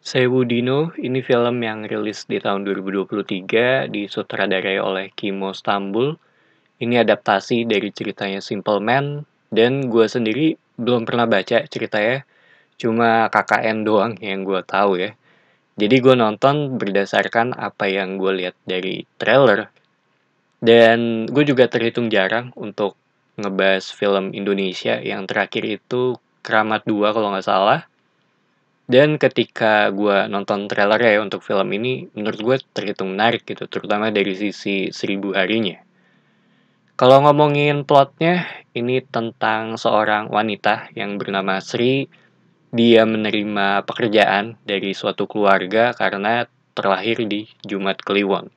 Sewu Dino ini film yang rilis di tahun 2023, disutradarai oleh Kimo Stambul. Ini adaptasi dari ceritanya Simple Man, dan gue sendiri belum pernah baca ceritanya, cuma KKN doang yang gue tahu ya. Jadi gue nonton berdasarkan apa yang gue lihat dari trailer, dan gue juga terhitung jarang untuk ngebahas film Indonesia. Yang terakhir itu Keramat 2 kalau nggak salah. Dan ketika gue nonton trailernya ya untuk film ini, menurut gue terhitung menarik gitu, terutama dari sisi 1000 harinya. Kalau ngomongin plotnya, ini tentang seorang wanita yang bernama Sri. Dia menerima pekerjaan dari suatu keluarga karena terlahir di Jumat Kliwon.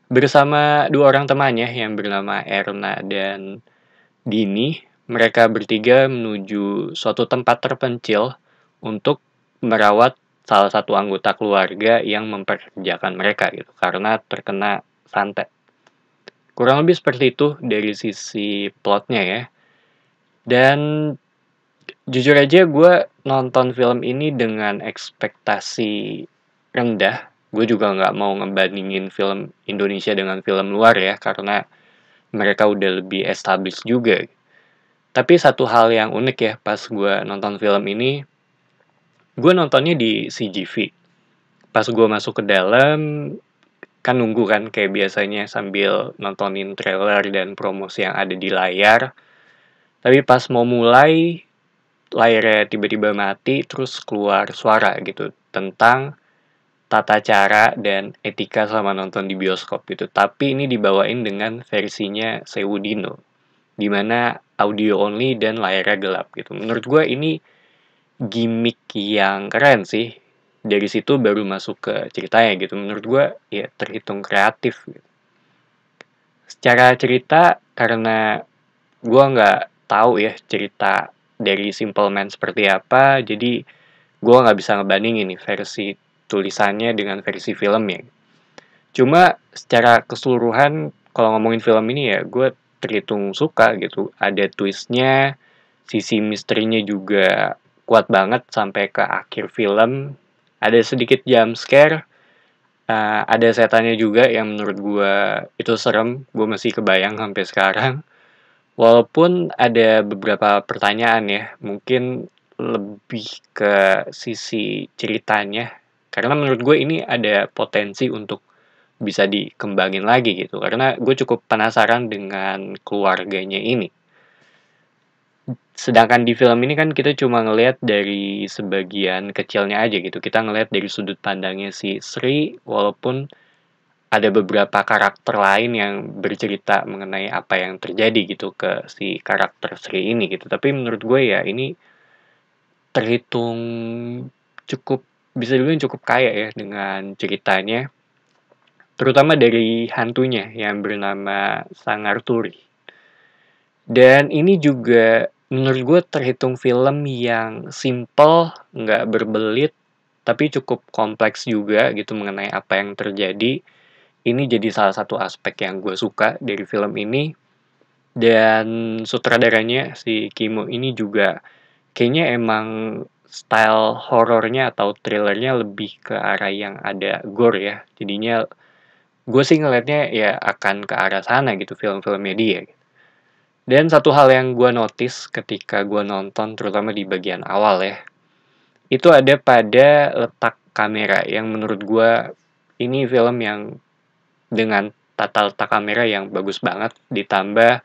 Bersama dua orang temannya yang bernama Erna dan Dini, mereka bertiga menuju suatu tempat terpencil untuk merawat salah satu anggota keluarga yang mempekerjakan mereka gitu karena terkena santet. Kurang lebih seperti itu dari sisi plotnya ya. Dan jujur aja gue nonton film ini dengan ekspektasi rendah. Gue juga nggak mau ngebandingin film Indonesia dengan film luar ya, karena mereka udah lebih established juga. Tapi satu hal yang unik ya pas gue nonton film ini, gue nontonnya di CGV. Pas gue masuk ke dalam, kan nunggu kan kayak biasanya sambil nontonin trailer dan promosi yang ada di layar. Tapi pas mau mulai, layarnya tiba-tiba mati, terus keluar suara gitu tentang tata cara dan etika sama nonton di bioskop gitu. Tapi ini dibawain dengan versinya Sewu Dino, dimana audio only dan layarnya gelap gitu. Menurut gue ini gimmick yang keren sih. Dari situ baru masuk ke ceritanya gitu. Menurut gue ya terhitung kreatif gitu. Secara cerita, karena gue nggak tahu ya cerita dari Simple Man seperti apa, jadi gue nggak bisa ngebandingin nih versi tulisannya dengan versi filmnya. Cuma secara keseluruhan, kalau ngomongin film ini ya gue terhitung suka gitu. Ada twistnya, sisi misterinya juga kuat banget sampai ke akhir film. Ada sedikit jump scare, ada setannya juga yang menurut gue itu serem. Gue masih kebayang sampai sekarang. Walaupun ada beberapa pertanyaan ya, mungkin lebih ke sisi ceritanya. Karena menurut gue ini ada potensi untuk bisa dikembangin lagi gitu. Karena gue cukup penasaran dengan keluarganya ini. Sedangkan di film ini kan kita cuma ngelihat dari sebagian kecilnya aja gitu. Kita ngelihat dari sudut pandangnya si Sri, walaupun ada beberapa karakter lain yang bercerita mengenai apa yang terjadi gitu ke si karakter Sri ini gitu. Tapi menurut gue ya ini terhitung cukup, bisa dibilang cukup kaya ya dengan ceritanya. Terutama dari hantunya yang bernama Sangarturi. Dan ini juga menurut gue terhitung film yang simple, nggak berbelit, tapi cukup kompleks juga gitu mengenai apa yang terjadi. Ini jadi salah satu aspek yang gue suka dari film ini. Dan sutradaranya si Kimo ini juga kayaknya emang style horornya atau thrillernya lebih ke arah yang ada gore ya. Jadinya gue sih ngelihatnya ya akan ke arah sana gitu film-filmnya dia. Dan satu hal yang gue notice ketika gue nonton, terutama di bagian awal ya, itu ada pada letak kamera yang menurut gue ini film yang dengan tata letak kamera yang bagus banget, ditambah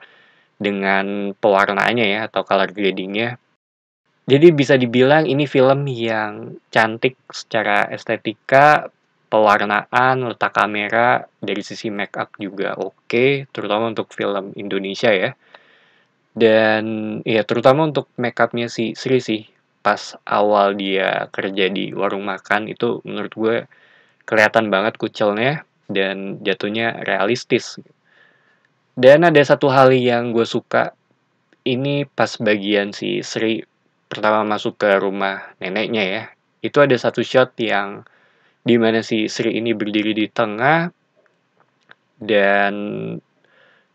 dengan pewarnaannya ya, atau color gradingnya. Jadi bisa dibilang ini film yang cantik secara estetika, pewarnaan, letak kamera, dari sisi make up juga oke, terutama untuk film Indonesia ya. Dan ya terutama untuk make up-nya si Sri sih, pas awal dia kerja di warung makan itu menurut gue kelihatan banget kucelnya dan jatuhnya realistis. Dan ada satu hal yang gue suka, ini pas bagian si Sri pertama masuk ke rumah neneknya ya, itu ada satu shot yang dimana si Sri ini berdiri di tengah dan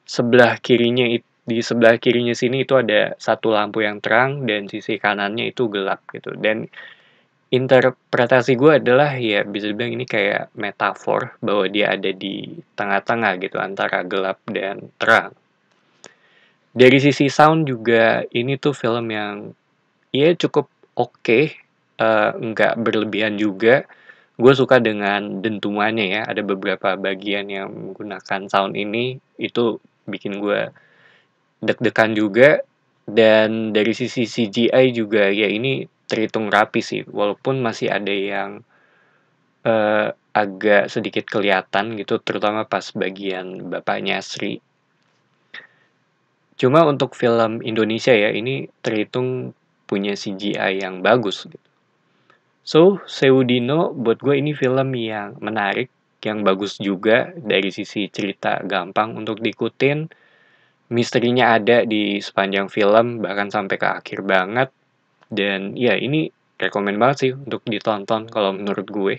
sebelah kirinya di sebelah kirinya sini itu ada satu lampu yang terang dan sisi kanannya itu gelap gitu. Dan Interpretasi gue adalah ya bisa dibilang ini kayak metafor bahwa dia ada di tengah-tengah gitu antara gelap dan terang. Dari sisi sound juga ini tuh film yang ya cukup oke, nggak berlebihan juga. Gue suka dengan dentumannya ya, ada beberapa bagian yang menggunakan sound ini, itu bikin gue deg-degan juga. Dan dari sisi CGI juga ya ini terhitung rapi sih, walaupun masih ada yang agak sedikit kelihatan gitu, terutama pas bagian bapaknya Sri. Cuma untuk film Indonesia ya, ini terhitung punya CGI yang bagus gitu. So, Seudino buat gue ini film yang menarik, yang bagus juga dari sisi cerita gampang untuk diikutin. Misterinya ada di sepanjang film, bahkan sampai ke akhir banget. Dan ya ini rekomen banget sih untuk ditonton kalau menurut gue.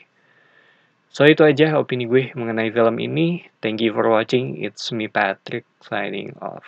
So itu aja opini gue mengenai film ini. Thank you for watching. It's me Patrick signing off.